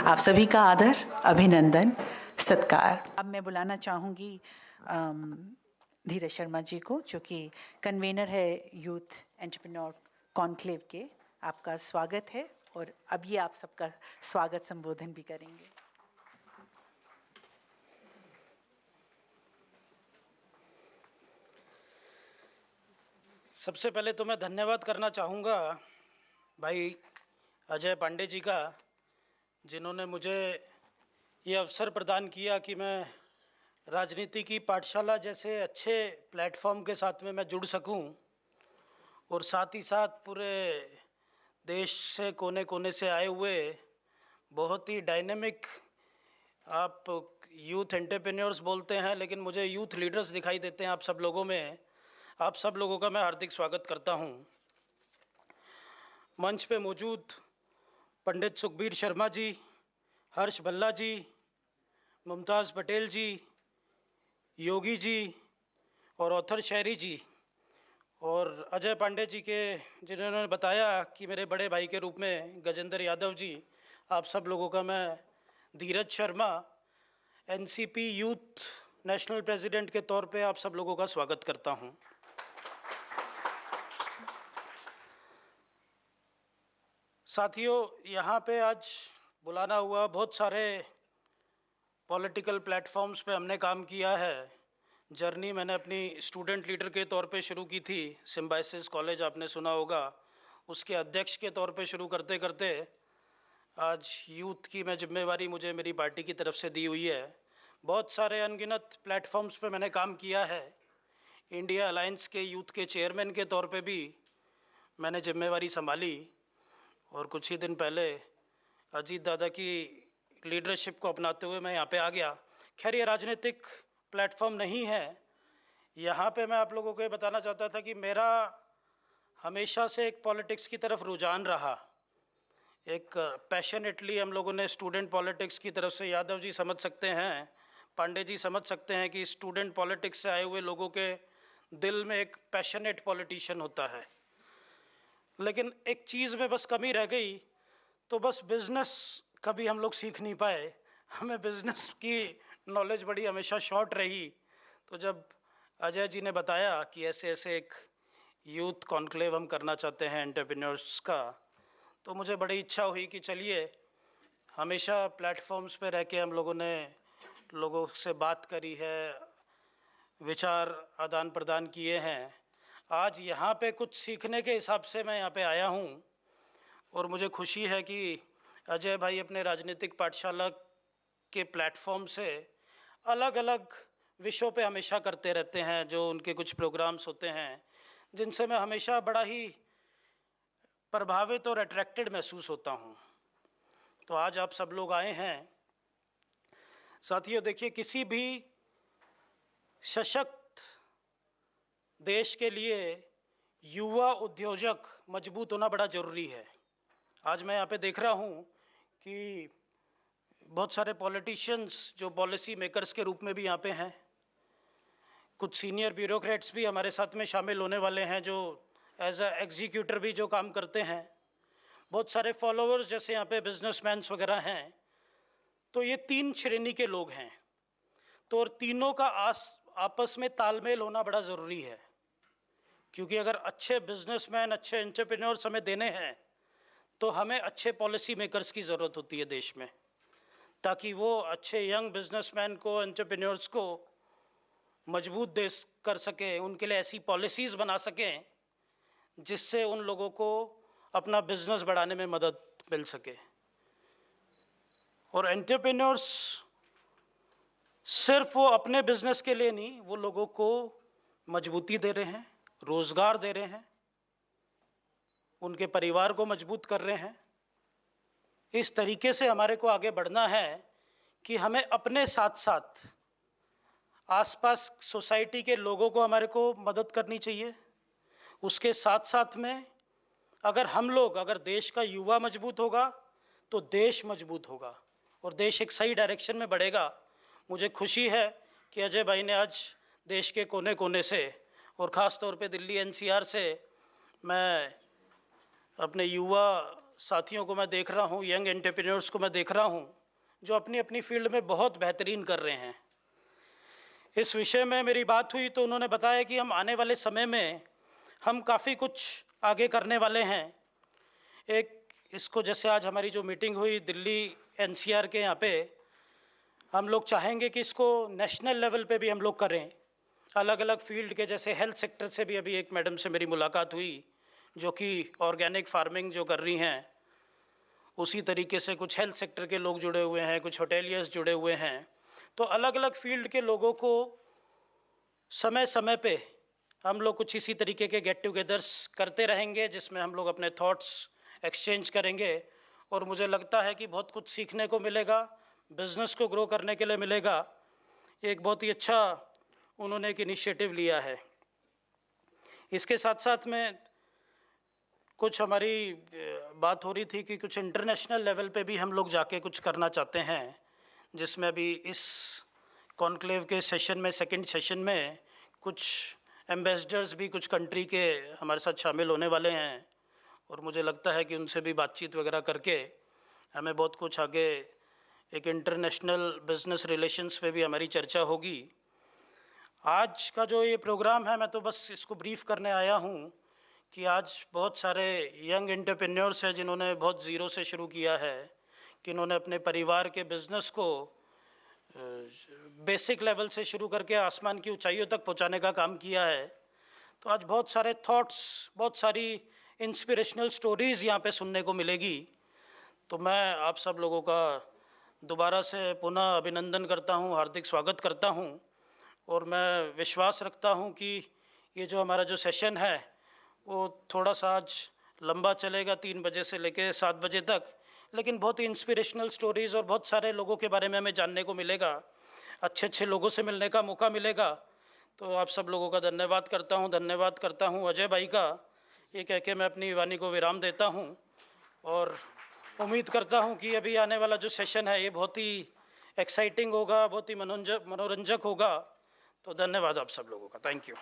आप सभी का आदर, अभिनंदन, सत्कार। अब मैं बुलाना चाहूँगी धीरज शर्मा जी को, जो कि कन्वेनर है यूथ एंटरप्रेन्योर कॉन्क्लेव के। आपका स्वागत है और अब ये आप सबका स्वागत संबोधन भी करेंगे। सबसे पहले तो मैं धन्यवाद करना चाहूँगा भाई अजय पांडे जी का, जिन्होंने मुझे ये अवसर प्रदान किया कि मैं राजनीति की पाठशाला जैसे अच्छे प्लेटफॉर्म के साथ में मैं जुड़ सकूं और साथ ही साथ पूरे देश से कोने कोने से आए हुए बहुत ही डायनेमिक, आप यूथ एंटरप्रेन्योर्स बोलते हैं लेकिन मुझे यूथ लीडर्स दिखाई देते हैं आप सब लोगों में। आप सब लोगों का मैं हार्दिक स्वागत करता हूं। मंच पे मौजूद पंडित सुखबीर शर्मा जी, हर्ष भल्ला जी, मुमताज़ पटेल जी, योगी जी और ऑथर शहरी जी, और अजय पांडे जी के जिन्होंने बताया कि मेरे बड़े भाई के रूप में गजेंद्र यादव जी, आप सब लोगों का मैं Dheeraj Sharma NCP youth national president के तौर पे आप सब लोगों का स्वागत करता हूं। साथियों, यहाँ पे आज बुलाना हुआ, बहुत सारे पॉलिटिकल प्लेटफॉर्म्स पे हमने काम किया है। जर्नी मैंने अपनी स्टूडेंट लीडर के तौर पे शुरू की थी, सिम्बाइसिस कॉलेज आपने सुना होगा, उसके अध्यक्ष के तौर पे शुरू करते करते आज यूथ की मैं जिम्मेवारी मुझे मेरी पार्टी की तरफ से दी हुई है। बहुत सारे अनगिनत प्लेटफॉर्म्स पे मैंने काम किया है। इंडिया अलायंस के यूथ के चेयरमैन के तौर पे भी मैंने जिम्मेवारी संभाली और कुछ ही दिन पहले अजीत दादा की लीडरशिप को अपनाते हुए मैं यहाँ पे आ गया। खैर, ये राजनीतिक प्लेटफॉर्म नहीं है। यहाँ पे मैं आप लोगों को ये बताना चाहता था कि मेरा हमेशा से एक पॉलिटिक्स की तरफ रुझान रहा। एक पैशनेटली हम लोगों ने स्टूडेंट पॉलिटिक्स की तरफ से, यादव जी समझ सकते हैं, पांडे जी समझ सकते हैं कि स्टूडेंट पॉलिटिक्स से आए हुए लोगों के दिल में एक पैशनेट पॉलिटिशियन होता है। लेकिन एक चीज़ में बस कमी रह गई, तो बस बिज़नेस कभी हम लोग सीख नहीं पाए। हमें बिज़नेस की नॉलेज बड़ी हमेशा शॉर्ट रही। तो जब अजय जी ने बताया कि ऐसे ऐसे एक यूथ कॉन्क्लेव हम करना चाहते हैं एंटरप्रेन्योर्स का, तो मुझे बड़ी इच्छा हुई कि चलिए, हमेशा प्लेटफॉर्म्स पे रह के हम लोगों ने लोगों से बात करी है, विचार आदान प्रदान किए हैं। आज यहाँ पे कुछ सीखने के हिसाब से मैं यहाँ पे आया हूँ और मुझे खुशी है कि अजय भाई अपने राजनीतिक पाठशाला के प्लेटफॉर्म से अलग अलग विषयों पे हमेशा करते रहते हैं। जो उनके कुछ प्रोग्राम्स होते हैं जिनसे मैं हमेशा बड़ा ही प्रभावित और अट्रैक्टेड महसूस होता हूँ। तो आज आप सब लोग आए हैं। साथियों, देखिए, किसी भी सशक्त देश के लिए युवा उद्योजक मजबूत होना बड़ा ज़रूरी है। आज मैं यहाँ पे देख रहा हूँ कि बहुत सारे पॉलिटिशियंस जो पॉलिसी मेकर्स के रूप में भी यहाँ पे हैं, कुछ सीनियर ब्यूरोक्रेट्स भी हमारे साथ में शामिल होने वाले हैं जो एज अ एग्जीक्यूटर भी जो काम करते हैं, बहुत सारे फॉलोअर्स जैसे यहाँ पे बिजनेसमैन्स वगैरह हैं। तो ये तीन श्रेणी के लोग हैं, तो और तीनों का आपस में तालमेल होना बड़ा ज़रूरी है। क्योंकि अगर अच्छे बिजनेसमैन, अच्छे एंटरप्रेन्योर्स हमें देने हैं, तो हमें अच्छे पॉलिसी मेकर्स की ज़रूरत होती है देश में, ताकि वो अच्छे यंग बिजनेसमैन को, एंटरप्रेन्योर्स को मजबूत देश कर सकें, उनके लिए ऐसी पॉलिसीज़ बना सकें जिससे उन लोगों को अपना बिजनेस बढ़ाने में मदद मिल सके। और एंटरप्रेन्योर्स सिर्फ वो अपने बिजनेस के लिए नहीं, वो लोगों को मजबूती दे रहे हैं, रोज़गार दे रहे हैं, उनके परिवार को मजबूत कर रहे हैं। इस तरीके से हमारे को आगे बढ़ना है कि हमें अपने साथ साथ आसपास सोसाइटी के लोगों को हमारे को मदद करनी चाहिए। उसके साथ साथ में अगर देश का युवा मजबूत होगा तो देश मजबूत होगा और देश एक सही डायरेक्शन में बढ़ेगा। मुझे खुशी है कि अजय भाई ने आज देश के कोने कोने से और ख़ास तौर पे दिल्ली एनसीआर से मैं अपने युवा साथियों को मैं देख रहा हूँ, यंग एंटरप्रेन्योर्स को मैं देख रहा हूँ जो अपनी अपनी फील्ड में बहुत बेहतरीन कर रहे हैं। इस विषय में मेरी बात हुई तो उन्होंने बताया कि हम आने वाले समय में हम काफ़ी कुछ आगे करने वाले हैं। एक इसको जैसे आज हमारी जो मीटिंग हुई दिल्ली एनसीआर के यहाँ पे, हम लोग चाहेंगे कि इसको नेशनल लेवल पे भी हम लोग करें। अलग अलग फील्ड के, जैसे हेल्थ सेक्टर से भी अभी एक मैडम से मेरी मुलाकात हुई जो कि ऑर्गेनिक फार्मिंग जो कर रही हैं, उसी तरीके से कुछ हेल्थ सेक्टर के लोग जुड़े हुए हैं, कुछ होटेलियर्स जुड़े हुए हैं। तो अलग अलग फील्ड के लोगों को समय समय पे हम लोग कुछ इसी तरीके के गेट टुगेदर्स करते रहेंगे जिसमें हम लोग अपने थॉट्स एक्सचेंज करेंगे। और मुझे लगता है कि बहुत कुछ सीखने को मिलेगा, बिज़नेस को ग्रो करने के लिए मिलेगा। एक बहुत ही अच्छा उन्होंने एक इनिशिएटिव लिया है। इसके साथ साथ में कुछ हमारी बात हो रही थी कि कुछ इंटरनेशनल लेवल पे भी हम लोग जाके कुछ करना चाहते हैं, जिसमें अभी इस कॉन्क्लेव के सेशन में, सेकंड सेशन में, कुछ एम्बेसडर्स भी कुछ कंट्री के हमारे साथ शामिल होने वाले हैं। और मुझे लगता है कि उनसे भी बातचीत वगैरह करके हमें बहुत कुछ आगे एक इंटरनेशनल बिजनेस रिलेशंस पे भी हमारी चर्चा होगी। आज का जो ये प्रोग्राम है, मैं तो बस इसको ब्रीफ करने आया हूँ कि आज बहुत सारे यंग एंटरप्रेन्योर्स हैं जिन्होंने बहुत ज़ीरो से शुरू किया है, कि इन्होंने अपने परिवार के बिज़नेस को बेसिक लेवल से शुरू करके आसमान की ऊंचाइयों तक पहुंचाने का काम किया है। तो आज बहुत सारे थॉट्स, बहुत सारी इंस्पिरेशनल स्टोरीज़ यहाँ पे सुनने को मिलेगी। तो मैं आप सब लोगों का दोबारा से पुनः अभिनंदन करता हूँ, हार्दिक स्वागत करता हूँ। और मैं विश्वास रखता हूँ कि ये जो हमारा जो सेशन है वो थोड़ा सा आज लंबा चलेगा, 3 बजे से लेकर 7 बजे तक, लेकिन बहुत ही इंस्पिरेशनल स्टोरीज़ और बहुत सारे लोगों के बारे में हमें जानने को मिलेगा, अच्छे अच्छे लोगों से मिलने का मौका मिलेगा। तो आप सब लोगों का धन्यवाद करता हूँ अजय भाई का। ये कह के मैं अपनी वाणी को विराम देता हूँ और उम्मीद करता हूँ कि अभी आने वाला जो सेशन है ये बहुत ही एक्साइटिंग होगा, बहुत ही मनोरंजक होगा। तो धन्यवाद आप सब लोगों का। Thank you.